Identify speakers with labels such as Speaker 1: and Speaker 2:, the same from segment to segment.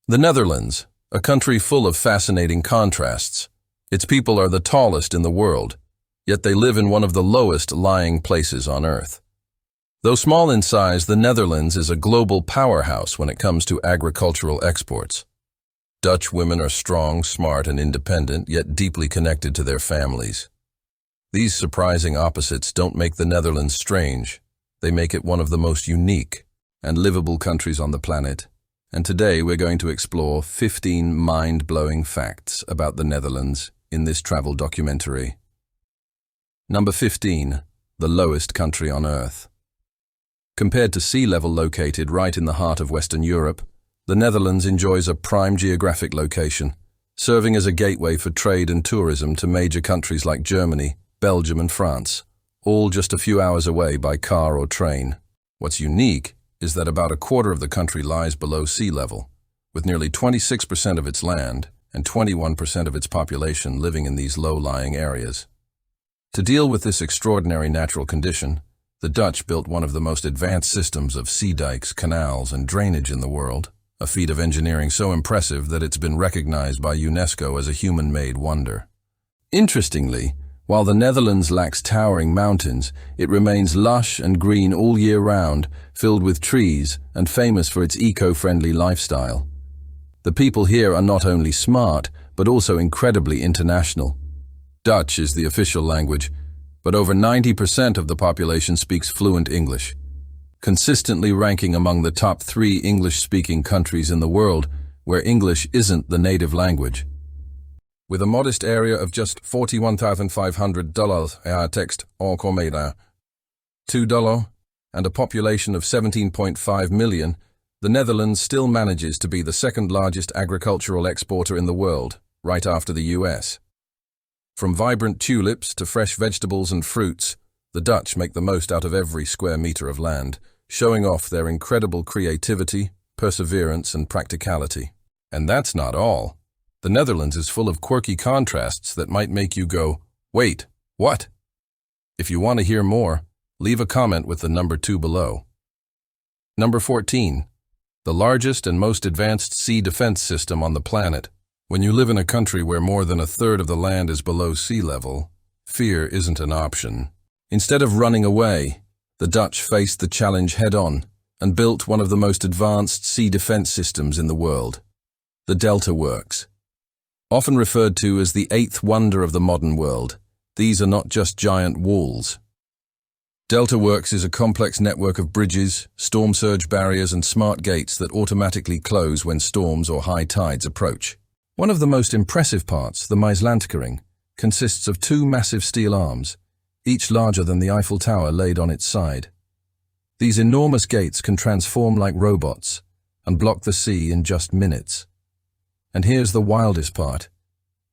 Speaker 1: The Netherlands, a country full of fascinating contrasts. Its people are the tallest in the world, yet they live in one of the lowest lying places on Earth. Though small in size, the Netherlands is a global powerhouse when it comes to agricultural exports. Dutch women are strong, smart, and independent, yet deeply connected to their families. These surprising opposites don't make the Netherlands strange. They make it one of the most unique and livable countries on the planet. And today we're going to explore 15 mind-blowing facts about the Netherlands in this travel documentary. Number 15. The lowest country on Earth. Compared to sea level located right in the heart of Western Europe, the Netherlands enjoys a prime geographic location, serving as a gateway for trade and tourism to major countries like Germany, Belgium and France, all just a few hours away by car or train. What's unique is that about a quarter of the country lies below sea level, with nearly 26% of its land and 21% of its population living in these low-lying areas. To deal with this extraordinary natural condition, the Dutch built one of the most advanced systems of sea dikes, canals, and drainage in the world, a feat of engineering so impressive that it's been recognized by UNESCO as a human-made wonder. Interestingly, while the Netherlands lacks towering mountains, it remains lush and green all year round, filled with trees and famous for its eco-friendly lifestyle. The people here are not only smart, but also incredibly international. Dutch is the official language, but over 90% of the population speaks fluent English, consistently ranking among the top 3 English-speaking countries in the world where English isn't the native language. With a modest area of just $41,500 text $2 and a population of 17.5 million, the Netherlands still manages to be the second largest agricultural exporter in the world, right after the US. From vibrant tulips to fresh vegetables and fruits, the Dutch make the most out of every square meter of land, showing off their incredible creativity, perseverance, and practicality. And that's not all. The Netherlands is full of quirky contrasts that might make you go, "Wait, what?" If you want to hear more, leave a comment with the number 2 below. Number 14. The largest and most advanced sea defense system on the planet. When you live in a country where more than a third of the land is below sea level, fear isn't an option. Instead of running away, the Dutch faced the challenge head-on and built one of the most advanced sea defense systems in the world, the Delta Works. Often referred to as the 8th wonder of the modern world, these are not just giant walls. Delta Works is a complex network of bridges, storm surge barriers, and smart gates that automatically close when storms or high tides approach. One of the most impressive parts, the Maeslantkering, consists of 2 massive steel arms, each larger than the Eiffel Tower laid on its side. These enormous gates can transform like robots and block the sea in just minutes. And here's the wildest part.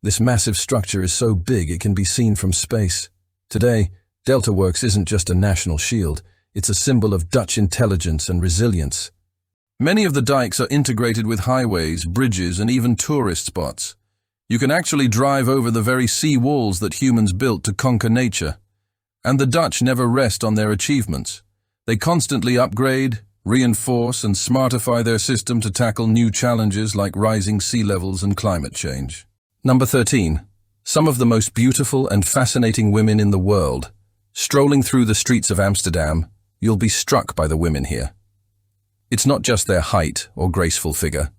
Speaker 1: This massive structure is so big it can be seen from space. Today, Delta Works isn't just a national shield, it's a symbol of Dutch intelligence and resilience. Many of the dikes are integrated with highways, bridges, and even tourist spots. You can actually drive over the very sea walls that humans built to conquer nature. And the Dutch never rest on their achievements. They constantly upgrade, reinforce, and smartify their system to tackle new challenges like rising sea levels and climate change. Number 13. Some of the most beautiful and fascinating women in the world. Strolling through the streets of Amsterdam, you'll be struck by the women here. It's not just their height or graceful figure.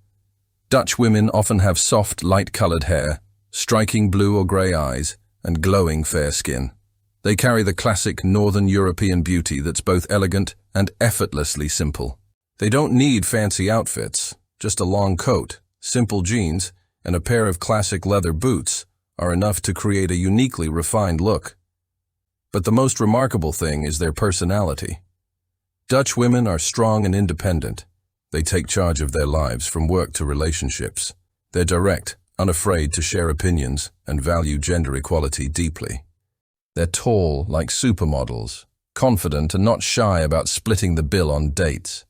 Speaker 1: Dutch women often have soft, light-colored hair, striking blue or grey eyes, and glowing fair skin. They carry the classic Northern European beauty that's both elegant and effortlessly simple. They don't need fancy outfits. Just a long coat, simple jeans, and a pair of classic leather boots are enough to create a uniquely refined look. But the most remarkable thing is their personality. Dutch women are strong and independent. They take charge of their lives from work to relationships. They're direct, unafraid to share opinions, and value gender equality deeply. They're tall, like supermodels, confident and not shy about splitting the bill on dates.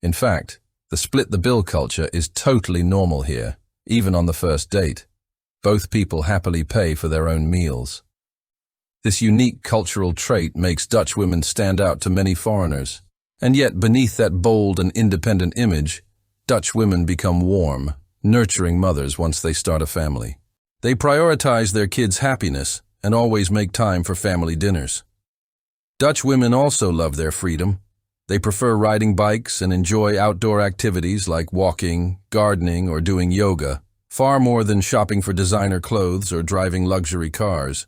Speaker 1: In fact, the split-the-bill culture is totally normal here, even on the first date. Both people happily pay for their own meals. This unique cultural trait makes Dutch women stand out to many foreigners. And yet, beneath that bold and independent image, Dutch women become warm, nurturing mothers once they start a family. They prioritize their kids' happiness and always make time for family dinners. Dutch women also love their freedom. They prefer riding bikes and enjoy outdoor activities like walking, gardening, or doing yoga, far more than shopping for designer clothes or driving luxury cars.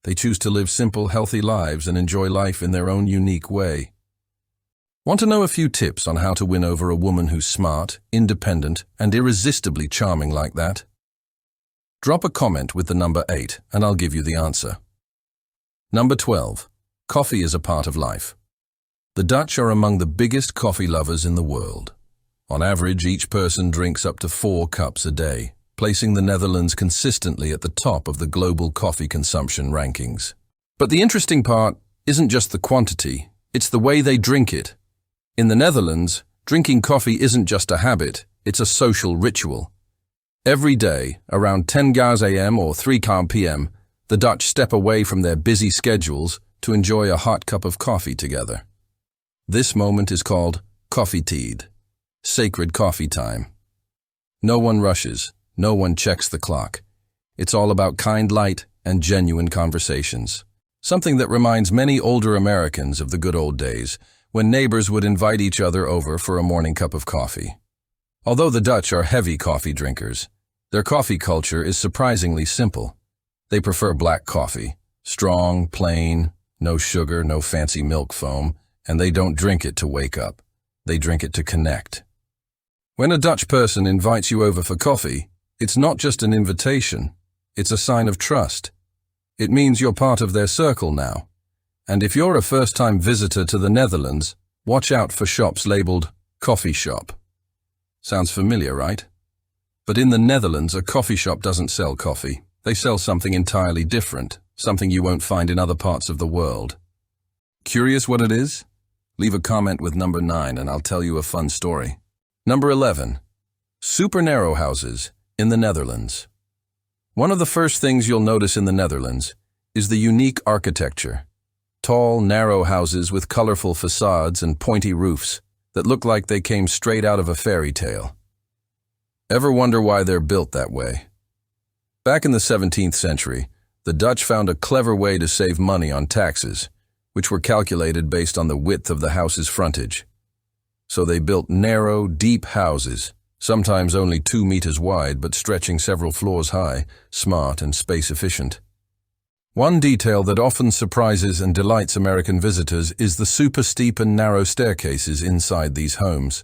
Speaker 1: They choose to live simple, healthy lives and enjoy life in their own unique way. Want to know a few tips on how to win over a woman who's smart, independent, and irresistibly charming like that? Drop a comment with the number 8 and I'll give you the answer. Number 12. Coffee is a part of life. The Dutch are among the biggest coffee lovers in the world. On average, each person drinks up to 4 cups a day, placing the Netherlands consistently at the top of the global coffee consumption rankings. But the interesting part isn't just the quantity, it's the way they drink it. In the Netherlands, drinking coffee isn't just a habit, it's a social ritual. Every day, around 10 a.m. or 3 p.m., the Dutch step away from their busy schedules to enjoy a hot cup of coffee together. This moment is called koffietijd, sacred coffee time. No one rushes, no one checks the clock. It's all about kind light and genuine conversations. Something that reminds many older Americans of the good old days, when neighbors would invite each other over for a morning cup of coffee. Although the Dutch are heavy coffee drinkers, their coffee culture is surprisingly simple. They prefer black coffee, strong, plain, no sugar, no fancy milk foam, and they don't drink it to wake up. They drink it to connect. When a Dutch person invites you over for coffee, it's not just an invitation, it's a sign of trust. It means you're part of their circle now. And if you're a first-time visitor to the Netherlands, watch out for shops labeled coffee shop. Sounds familiar, right? But in the Netherlands, a coffee shop doesn't sell coffee. They sell something entirely different, something you won't find in other parts of the world. Curious what it is? Leave a comment with number 9 and I'll tell you a fun story. Number 11. Super narrow houses in the Netherlands. One of the first things you'll notice in the Netherlands is the unique architecture. Tall, narrow houses with colorful facades and pointy roofs that look like they came straight out of a fairy tale. Ever wonder why they're built that way? Back in the 17th century, the Dutch found a clever way to save money on taxes, which were calculated based on the width of the house's frontage. So they built narrow, deep houses, sometimes only 2 meters wide but stretching several floors high, smart and space-efficient. One detail that often surprises and delights American visitors is the super steep and narrow staircases inside these homes.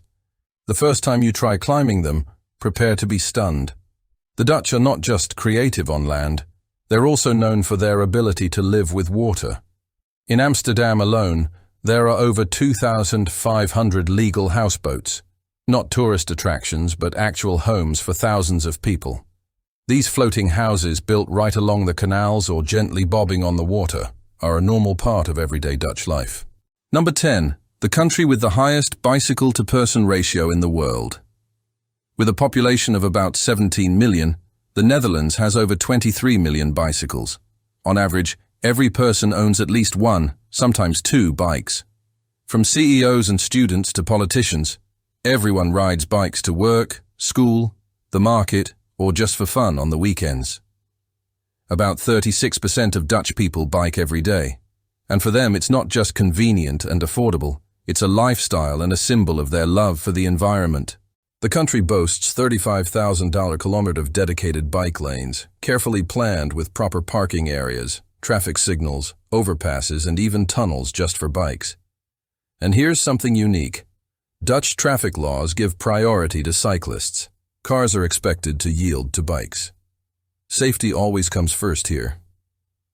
Speaker 1: The first time you try climbing them, prepare to be stunned. The Dutch are not just creative on land, they're also known for their ability to live with water. In Amsterdam alone, there are over 2,500 legal houseboats, not tourist attractions but actual homes for thousands of people. These floating houses built right along the canals or gently bobbing on the water are a normal part of everyday Dutch life. Number 10. The country with the highest bicycle-to-person ratio in the world. With a population of about 17 million, the Netherlands has over 23 million bicycles. On average, every person owns at least 1, sometimes 2 bikes. From CEOs and students to politicians, everyone rides bikes to work, school, the market, or just for fun on the weekends. About 36% of Dutch people bike every day. And for them, it's not just convenient and affordable, it's a lifestyle and a symbol of their love for the environment. The country boasts 35,000 kilometers of dedicated bike lanes, carefully planned with proper parking areas, traffic signals, overpasses, and even tunnels just for bikes. And here's something unique. Dutch traffic laws give priority to cyclists. Cars are expected to yield to bikes. Safety always comes first here.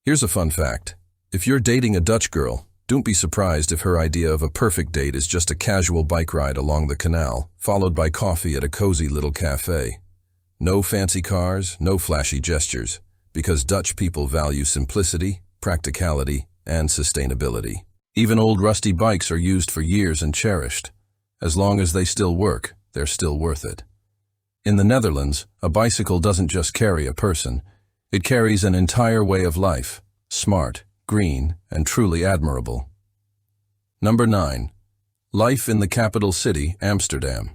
Speaker 1: Here's a fun fact. If you're dating a Dutch girl, don't be surprised if her idea of a perfect date is just a casual bike ride along the canal, followed by coffee at a cozy little cafe. No fancy cars, no flashy gestures, because Dutch people value simplicity, practicality, and sustainability. Even old rusty bikes are used for years and cherished. As long as they still work, they're still worth it. In the Netherlands, a bicycle doesn't just carry a person, it carries an entire way of life, smart, green, and truly admirable. Number 9. Life in the capital city, Amsterdam.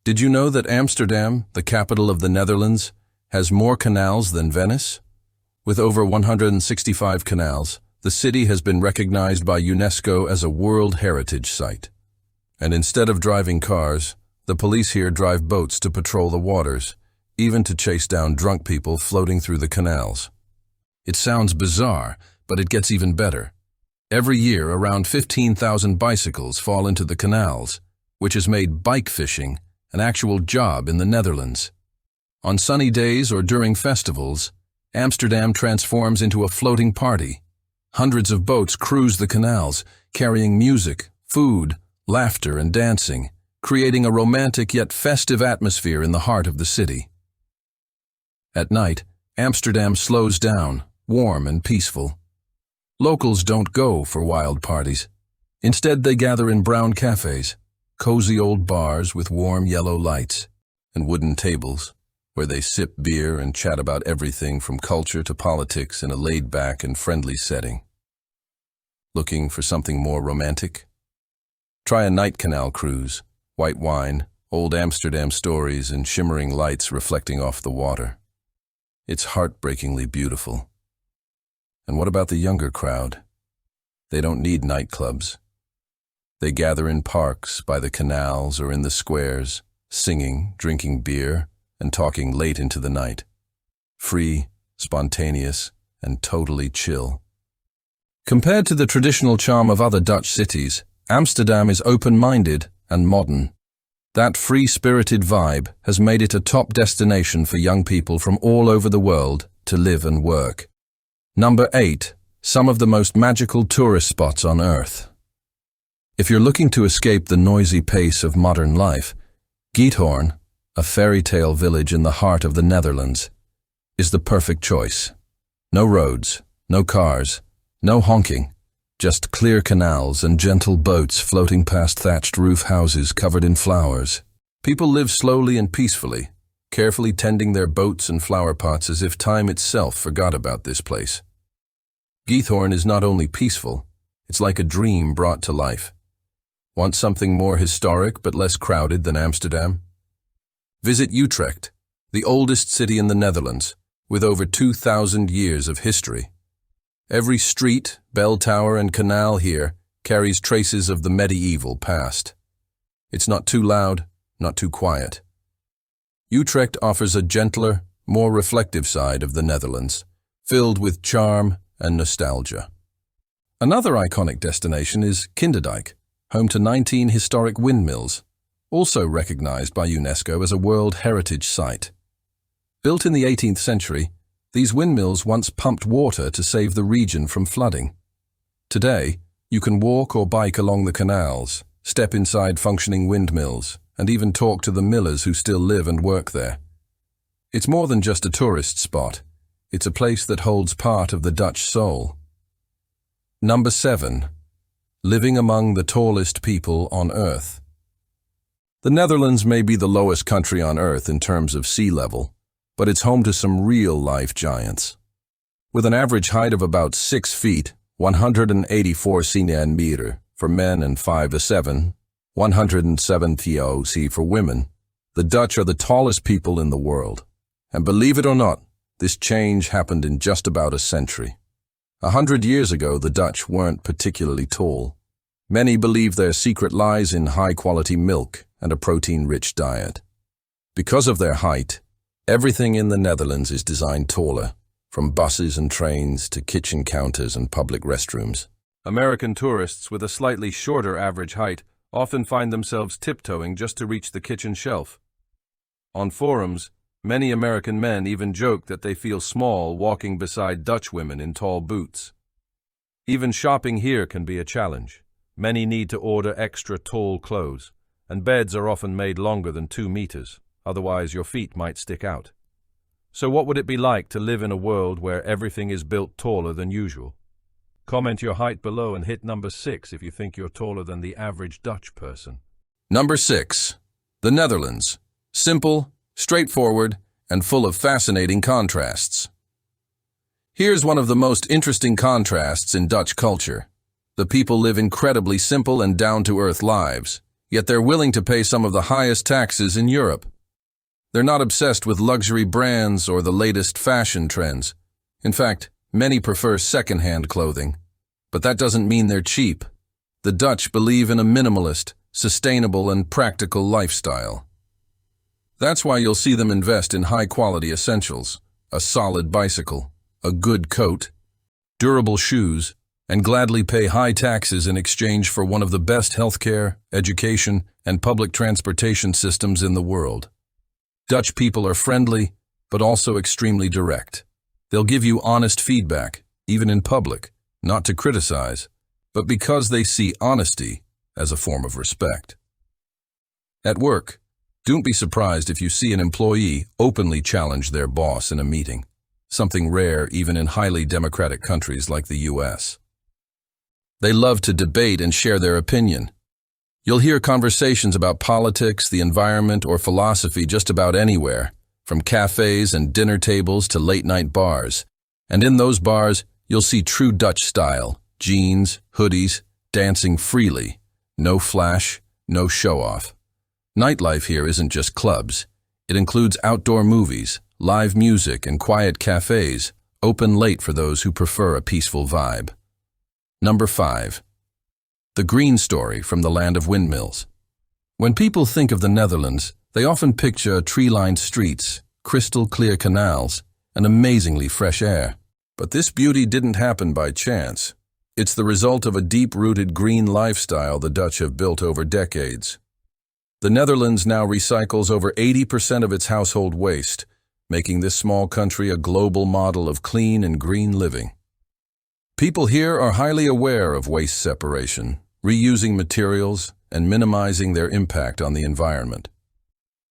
Speaker 1: Did you know that Amsterdam, the capital of the Netherlands, has more canals than Venice? With over 165 canals, the city has been recognized by UNESCO as a World Heritage Site. And instead of driving cars, the police here drive boats to patrol the waters, even to chase down drunk people floating through the canals. It sounds bizarre, but it gets even better. Every year, around 15,000 bicycles fall into the canals, which has made bike fishing an actual job in the Netherlands. On sunny days or during festivals, Amsterdam transforms into a floating party. Hundreds of boats cruise the canals, carrying music, food, laughter, and dancing, creating a romantic yet festive atmosphere in the heart of the city. At night, Amsterdam slows down, warm and peaceful. Locals don't go for wild parties. Instead, they gather in brown cafes, cozy old bars with warm yellow lights, and wooden tables, where they sip beer and chat about everything from culture to politics in a laid-back and friendly setting. Looking for something more romantic? Try a night canal cruise, white wine, old Amsterdam stories, and shimmering lights reflecting off the water. It's heartbreakingly beautiful. And what about the younger crowd? They don't need nightclubs. They gather in parks, by the canals, or in the squares, singing, drinking beer, and talking late into the night. Free, spontaneous, and totally chill. Compared to the traditional charm of other Dutch cities, Amsterdam is open-minded and modern. That free-spirited vibe has made it a top destination for young people from all over the world to live and work. Number 8. Some of the most magical tourist spots on Earth. If you're looking to escape the noisy pace of modern life, Giethoorn, a fairy tale village in the heart of the Netherlands, is the perfect choice. No roads, no cars, no honking, just clear canals and gentle boats floating past thatched roof houses covered in flowers. People live slowly and peacefully, carefully tending their boats and flower pots as if time itself forgot about this place. Giethoorn is not only peaceful, it's like a dream brought to life. Want something more historic but less crowded than Amsterdam? Visit Utrecht, the oldest city in the Netherlands, with over 2,000 years of history. Every street, bell tower, and canal here carries traces of the medieval past. It's not too loud, not too quiet. Utrecht offers a gentler, more reflective side of the Netherlands, filled with charm and nostalgia. Another iconic destination is Kinderdijk, home to 19 historic windmills, also recognized by UNESCO as a World Heritage Site. Built in the 18th century, these windmills once pumped water to save the region from flooding. Today, you can walk or bike along the canals, step inside functioning windmills, and even talk to the millers who still live and work there. It's more than just a tourist spot. It's a place that holds part of the Dutch soul. Number 7. Living among the tallest people on Earth. The Netherlands may be the lowest country on Earth in terms of sea level, but it's home to some real-life giants. With an average height of about 6 feet, 184 centimeter for men and 5'7", 170 for women, the Dutch are the tallest people in the world. And believe it or not, this change happened in just about a century. 100 years ago, the Dutch weren't particularly tall. Many believe their secret lies in high-quality milk and a protein-rich diet. Because of their height, everything in the Netherlands is designed taller, from buses and trains to kitchen counters and public restrooms. American tourists with a slightly shorter average height often find themselves tiptoeing just to reach the kitchen shelf. On forums, many American men even joke that they feel small walking beside Dutch women in tall boots. Even shopping here can be a challenge. Many need to order extra tall clothes, and beds are often made longer than 2 meters, otherwise your feet might stick out. So what would it be like to live in a world where everything is built taller than usual? Comment your height below and hit number 6 if you think you're taller than the average Dutch person. Number 6. The Netherlands. Simple, straightforward, and full of fascinating contrasts. Here's one of the most interesting contrasts in Dutch culture. The people live incredibly simple and down-to-earth lives, yet they're willing to pay some of the highest taxes in Europe. They're not obsessed with luxury brands or the latest fashion trends. In fact, many prefer second-hand clothing. But that doesn't mean they're cheap. The Dutch believe in a minimalist, sustainable, and practical lifestyle. That's why you'll see them invest in high-quality essentials, a solid bicycle, a good coat, durable shoes, and gladly pay high taxes in exchange for one of the best healthcare, education, and public transportation systems in the world. Dutch people are friendly, but also extremely direct. They'll give you honest feedback, even in public, not to criticize, but because they see honesty as a form of respect. At work, don't be surprised if you see an employee openly challenge their boss in a meeting, something rare even in highly democratic countries like the US. They love to debate and share their opinion. You'll hear conversations about politics, the environment, or philosophy just about anywhere, from cafes and dinner tables to late-night bars. And in those bars, you'll see true Dutch style, jeans, hoodies, dancing freely. No flash, no show-off. Nightlife here isn't just clubs. It includes outdoor movies, live music, and quiet cafes, open late for those who prefer a peaceful vibe. Number 5. The green story from the land of windmills. When people think of the Netherlands, they often picture tree-lined streets, crystal-clear canals, and amazingly fresh air. But this beauty didn't happen by chance. It's the result of a deep-rooted green lifestyle the Dutch have built over decades. The Netherlands now recycles over 80% of its household waste, making this small country a global model of clean and green living. People here are highly aware of waste separation, reusing materials, and minimizing their impact on the environment.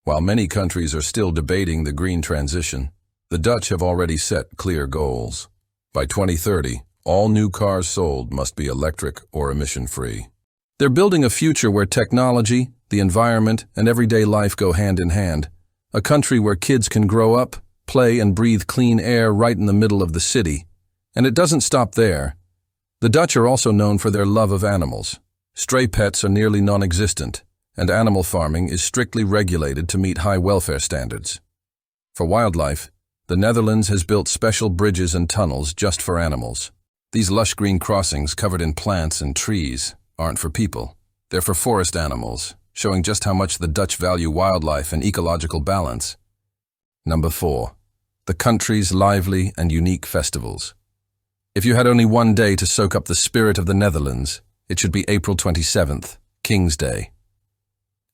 Speaker 1: While many countries are still debating the green transition, the Dutch have already set clear goals. By 2030, all new cars sold must be electric or emission-free. They're building a future where technology, the environment, and everyday life go hand in hand, a country where kids can grow up, play, and breathe clean air right in the middle of the city. And it doesn't stop there. The Dutch are also known for their love of animals. Stray pets are nearly non-existent, and animal farming is strictly regulated to meet high welfare standards. For wildlife, the Netherlands has built special bridges and tunnels just for animals. These lush green crossings covered in plants and trees aren't for people. They're for forest animals, showing just how much the Dutch value wildlife and ecological balance. Number 4. The country's lively and unique festivals. If you had only one day to soak up the spirit of the Netherlands, it should be April 27th, King's Day.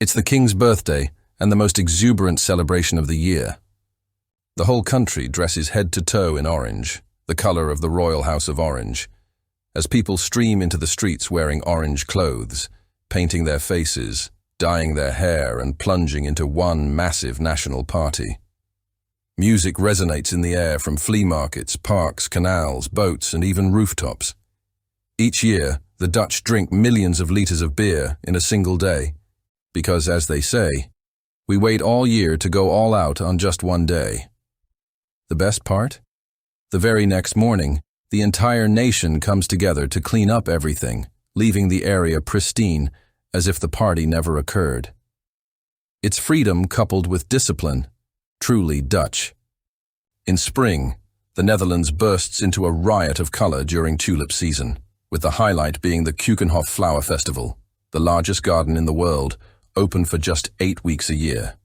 Speaker 1: It's the King's birthday and the most exuberant celebration of the year. The whole country dresses head to toe in orange, the color of the Royal House of Orange, as people stream into the streets wearing orange clothes, painting their faces, dyeing their hair, and plunging into one massive national party. Music resonates in the air from flea markets, parks, canals, boats, and even rooftops. Each year, the Dutch drink millions of liters of beer in a single day, because, as they say, we wait all year to go all out on just one day. The best part? The very next morning, the entire nation comes together to clean up everything, leaving the area pristine, as if the party never occurred. It's freedom coupled with discipline, truly Dutch. In spring, the Netherlands bursts into a riot of color during tulip season, with the highlight being the Keukenhof Flower Festival, the largest garden in the world, open for just 8 weeks a year.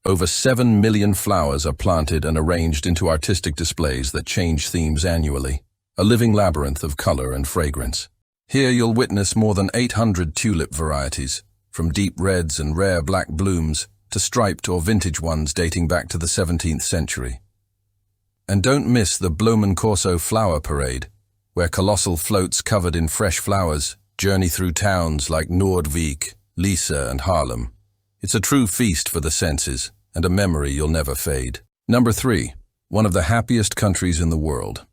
Speaker 1: Over 7 million flowers are planted and arranged into artistic displays that change themes annually, a living labyrinth of color and fragrance. Here you'll witness more than 800 tulip varieties, from deep reds and rare black blooms to striped or vintage ones dating back to the 17th century. And don't miss the Bloemencorso Flower Parade, where colossal floats covered in fresh flowers journey through towns like Noordwijk, Lisse, and Haarlem. It's a true feast for the senses, and a memory you'll never fade. Number 3. One of the happiest countries in the world.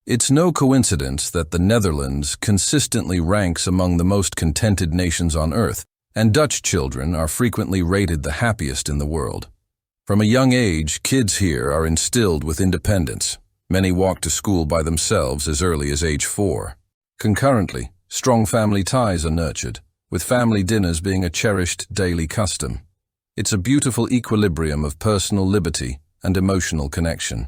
Speaker 1: It's no coincidence that the Netherlands consistently ranks among the most contented nations on earth, and Dutch children are frequently rated the happiest in the world. From a young age, kids here are instilled with independence. Many walk to school by themselves as early as age 4. Concurrently, strong family ties are nurtured, with family dinners being a cherished daily custom. It's a beautiful equilibrium of personal liberty and emotional connection.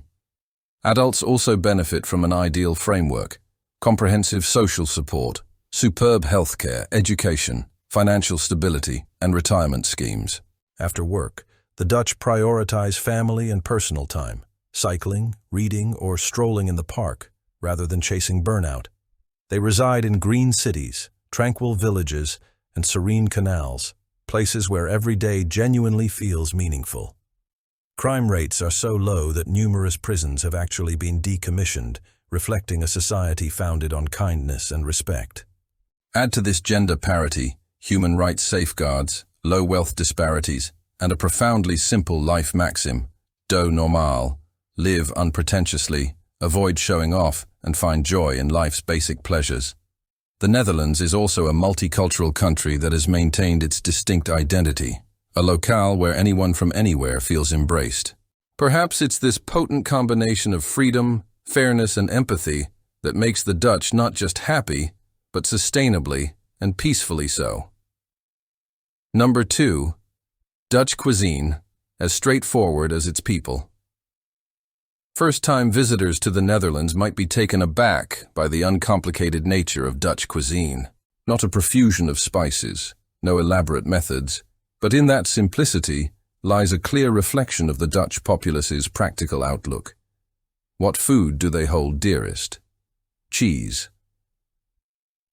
Speaker 1: Adults also benefit from an ideal framework: comprehensive social support, superb healthcare, education, financial stability, and retirement schemes.
Speaker 2: After work, the Dutch prioritize family and personal time, cycling, reading, or strolling in the park, rather than chasing burnout. They reside in green cities, tranquil villages, and serene canals, places where every day genuinely feels meaningful. Crime rates are so low that numerous prisons have actually been decommissioned, reflecting a society founded on kindness and respect.
Speaker 1: Add to this gender parity, human rights safeguards, low wealth disparities, and a profoundly simple life maxim: doe normaal, live unpretentiously, avoid showing off, and find joy in life's basic pleasures. The Netherlands is also a multicultural country that has maintained its distinct identity, a locale where anyone from anywhere feels embraced. Perhaps it's this potent combination of freedom, fairness, and empathy that makes the Dutch not just happy, but sustainably and peacefully so. Number 2. Dutch cuisine, as straightforward as its people. First-time visitors to the Netherlands might be taken aback by the uncomplicated nature of Dutch cuisine. Not a profusion of spices, no elaborate methods, but in that simplicity lies a clear reflection of the Dutch populace's practical outlook. What food do they hold dearest? Cheese.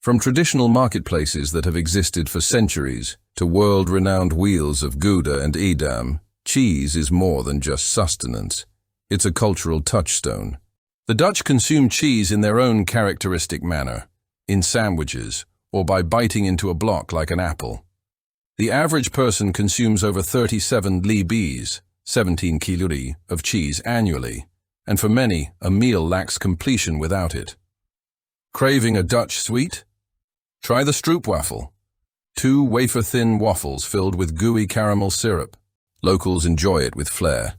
Speaker 1: From traditional marketplaces that have existed for centuries to world-renowned wheels of Gouda and Edam, cheese is more than just sustenance. It's a cultural touchstone. The Dutch consume cheese in their own characteristic manner, in sandwiches, or by biting into a block like an apple. The average person consumes over 37 lbs, 17 kilori, of cheese annually, and for many, a meal lacks completion without it. Craving a Dutch sweet? Try the stroopwafel. 2 wafer-thin waffles filled with gooey caramel syrup. Locals enjoy it with flair.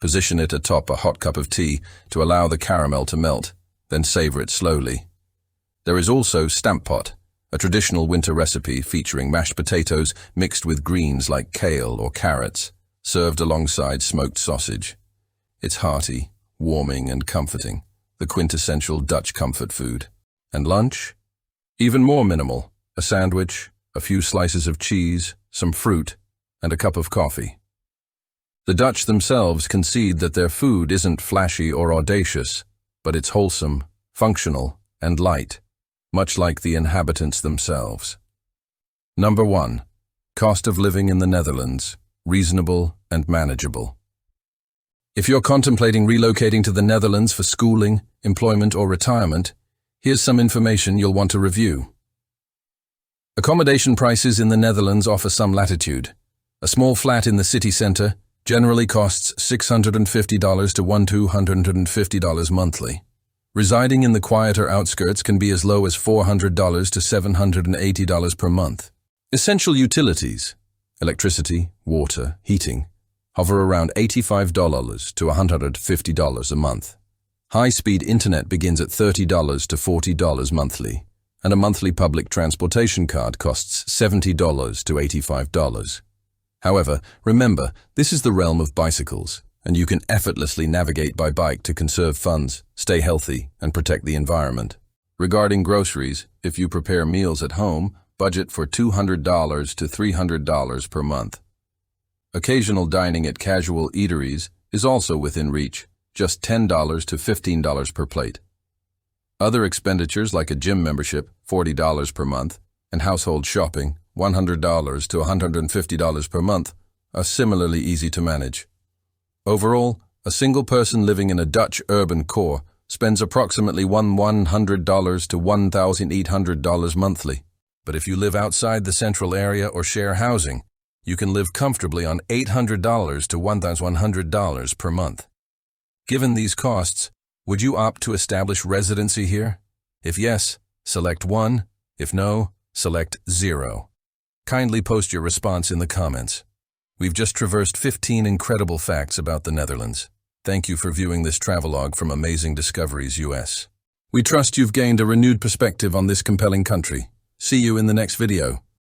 Speaker 1: Position it atop a hot cup of tea to allow the caramel to melt, then savor it slowly. There is also stampot, a traditional winter recipe featuring mashed potatoes mixed with greens like kale or carrots, served alongside smoked sausage. It's hearty, warming, and comforting, the quintessential Dutch comfort food. And lunch? Even more minimal: a sandwich, a few slices of cheese, some fruit, and a cup of coffee. The Dutch themselves concede that their food isn't flashy or audacious, but it's wholesome, functional, and light, much like the inhabitants themselves. Number 1. Cost of living in the Netherlands: reasonable and manageable. If you're contemplating relocating to the Netherlands for schooling, employment, or retirement, here's some information you'll want to review. Accommodation prices in the Netherlands offer some latitude. A small flat in the city center generally costs $650 to $1,250 monthly. Residing in the quieter outskirts can be as low as $400 to $780 per month. Essential utilities, electricity, water, heating, hover around $85 to $150 a month. High-speed internet begins at $30 to $40 monthly, and a monthly public transportation card costs $70 to $85. However, remember, this is the realm of bicycles, and you can effortlessly navigate by bike to conserve funds, stay healthy, and protect the environment. Regarding groceries, if you prepare meals at home, budget for $200 to $300 per month. Occasional dining at casual eateries is also within reach, just $10 to $15 per plate. Other expenditures like a gym membership, $40 per month, and household shopping, $100 to $150 per month, are similarly easy to manage. Overall, a single person living in a Dutch urban core spends approximately $100 to $1,800 monthly. But if you live outside the central area or share housing, you can live comfortably on $800 to $1,100 per month. Given these costs, would you opt to establish residency here? If yes, select 1. If no, select 0. Kindly post your response in the comments. We've just traversed 15 incredible facts about the Netherlands. Thank you for viewing this travelogue from Amazing Discoveries US. We trust you've gained a renewed perspective on this compelling country. See you in the next video.